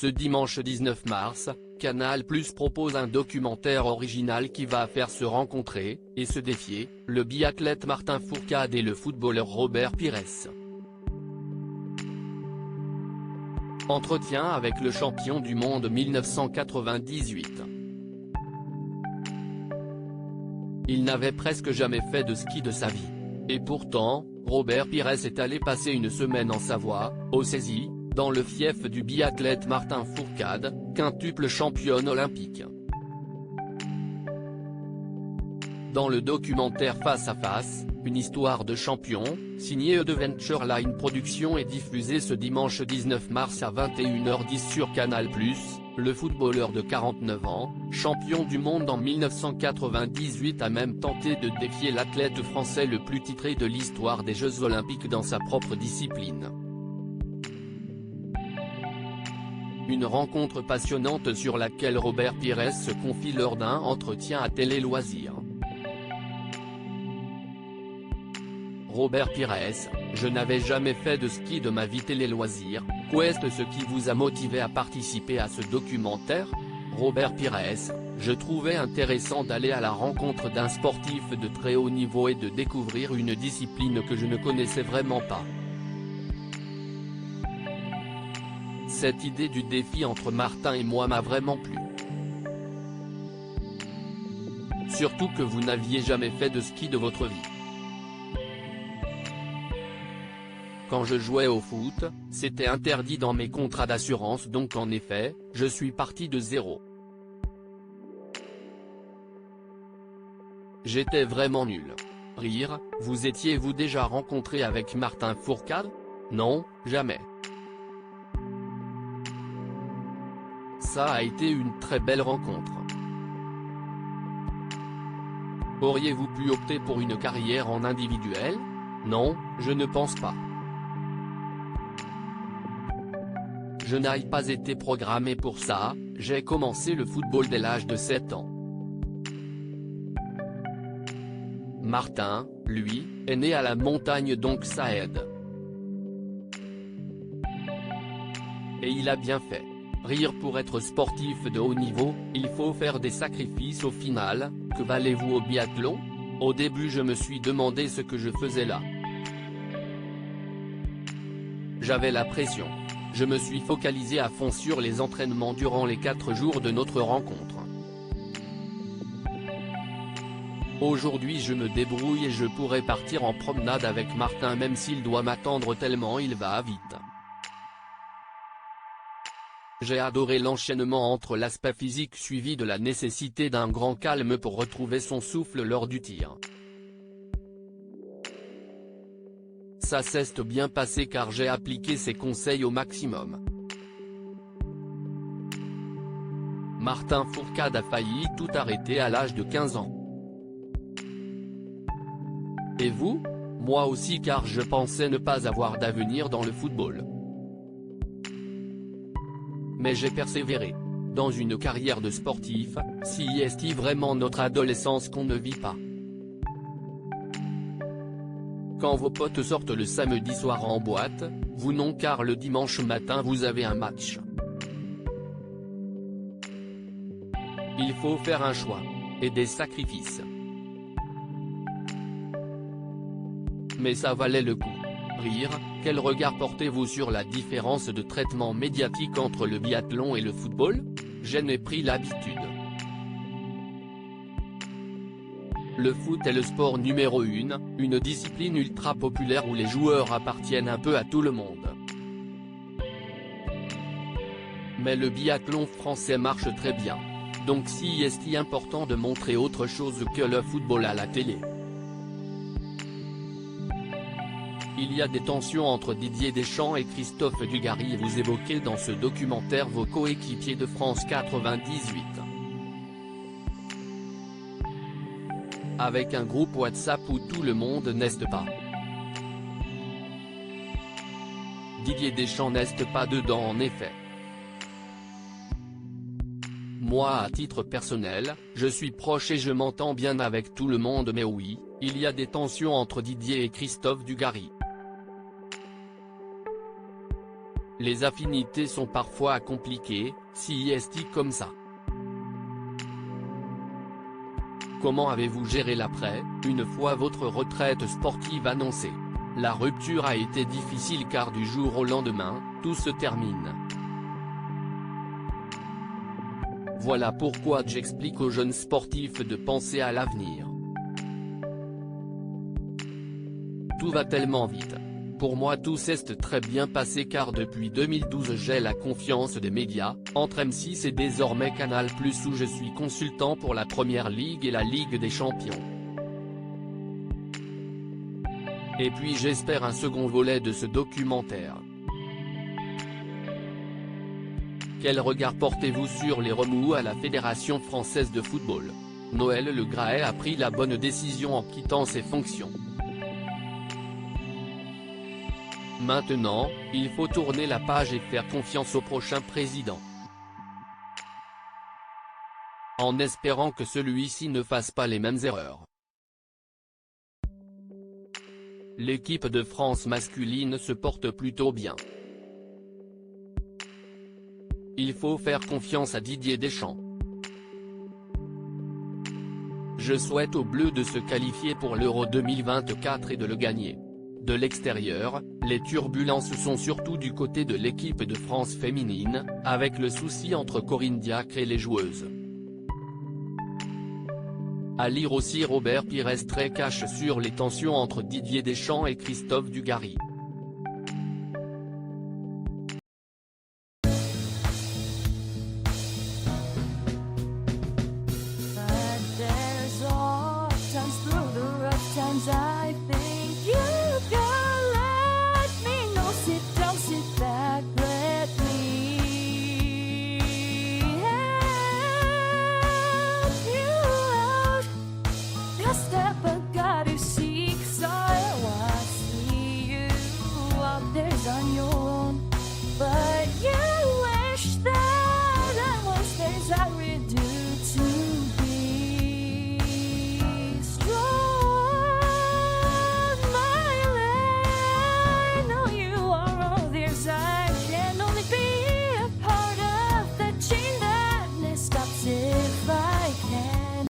Ce dimanche 19 mars, Canal+ propose un documentaire original qui va faire se rencontrer, et se défier, le biathlète Martin Fourcade et le footballeur Robert Pires. Entretien avec le champion du monde 1998. Il n'avait presque jamais fait de ski de sa vie. Et pourtant, Robert Pires est allé passer une semaine en Savoie, au Césis, dans le fief du biathlète Martin Fourcade, quintuple championne olympique. Dans le documentaire Face à Face, une histoire de champion, signé Adventure Line Productions et diffusé ce dimanche 19 mars à 21h10 sur Canal+, le footballeur de 49 ans, champion du monde en 1998 a même tenté de défier l'athlète français le plus titré de l'histoire des Jeux Olympiques dans sa propre discipline. Une rencontre passionnante sur laquelle Robert Pires se confie lors d'un entretien à Télé Loisirs. Robert Pires, je n'avais jamais fait de ski de ma vie. Télé Loisirs, qu'est-ce ce qui vous a motivé à participer à ce documentaire? Robert Pires, je trouvais intéressant d'aller à la rencontre d'un sportif de très haut niveau et de découvrir une discipline que je ne connaissais vraiment pas. Cette idée du défi entre Martin et moi m'a vraiment plu. Surtout que vous n'aviez jamais fait de ski de votre vie. Quand je jouais au foot, c'était interdit dans mes contrats d'assurance, donc en effet, je suis parti de zéro. J'étais vraiment nul. Rire, vous étiez-vous déjà rencontré avec Martin Fourcade? Non, jamais. Ça a été une très belle rencontre. Auriez-vous pu opter pour une carrière en individuel? Non, je ne pense pas. Je n'ai pas été programmé pour ça, j'ai commencé le football dès l'âge de 7 ans. Martin, lui, est né à la montagne, donc ça aide. Et il a bien fait. Rire, pour être sportif de haut niveau, il faut faire des sacrifices. Au final, que valez-vous au biathlon? Au début je me suis demandé ce que je faisais là. J'avais la pression. Je me suis focalisé à fond sur les entraînements durant les 4 jours de notre rencontre. Aujourd'hui je me débrouille et je pourrais partir en promenade avec Martin même s'il doit m'attendre tellement il va vite. J'ai adoré l'enchaînement entre l'aspect physique suivi de la nécessité d'un grand calme pour retrouver son souffle lors du tir. Ça s'est bien passé car j'ai appliqué ses conseils au maximum. Martin Fourcade a failli tout arrêter à l'âge de 15 ans. Et vous? Moi aussi, car je pensais ne pas avoir d'avenir dans le football. Mais j'ai persévéré. Dans une carrière de sportif, si est vraiment notre adolescence qu'on ne vit pas. Quand vos potes sortent le samedi soir en boîte, vous non, car le dimanche matin vous avez un match. Il faut faire un choix. Et des sacrifices. Mais ça valait le coup. Rire, quel regard portez-vous sur la différence de traitement médiatique entre le biathlon et le football? J'en ai pris l'habitude. Le foot est le sport numéro 1, une discipline ultra populaire où les joueurs appartiennent un peu à tout le monde. Mais le biathlon français marche très bien. Donc si est-il important de montrer autre chose que le football à la télé? Il y a des tensions entre Didier Deschamps et Christophe Dugarry et vous évoquez dans ce documentaire vos coéquipiers de France 98. Avec un groupe WhatsApp où tout le monde n'est pas. Didier Deschamps n'est pas dedans en effet. Moi à titre personnel, je suis proche et je m'entends bien avec tout le monde, mais oui, il y a des tensions entre Didier et Christophe Dugarry. Les affinités sont parfois compliquées, si est comme ça. Comment avez-vous géré l'après, une fois votre retraite sportive annoncée? La rupture a été difficile car du jour au lendemain, tout se termine. Voilà pourquoi j'explique aux jeunes sportifs de penser à l'avenir. Tout va tellement vite. Pour moi tout s'est très bien passé car depuis 2012 j'ai la confiance des médias, entre M6 et désormais Canal+ où je suis consultant pour la Première Ligue et la Ligue des Champions. Et puis j'espère un second volet de ce documentaire. Quel regard portez-vous sur les remous à la Fédération française de football? Noël Le Graët a pris la bonne décision en quittant ses fonctions. Maintenant, il faut tourner la page et faire confiance au prochain président. En espérant que celui-ci ne fasse pas les mêmes erreurs. L'équipe de France masculine se porte plutôt bien. Il faut faire confiance à Didier Deschamps. Je souhaite aux Bleus de se qualifier pour l'Euro 2024 et de le gagner. De l'extérieur, les turbulences sont surtout du côté de l'équipe de France féminine, avec le souci entre Corinne Diacre et les joueuses. À lire aussi Robert Pires très cash sur les tensions entre Didier Deschamps et Christophe Dugarry. I think you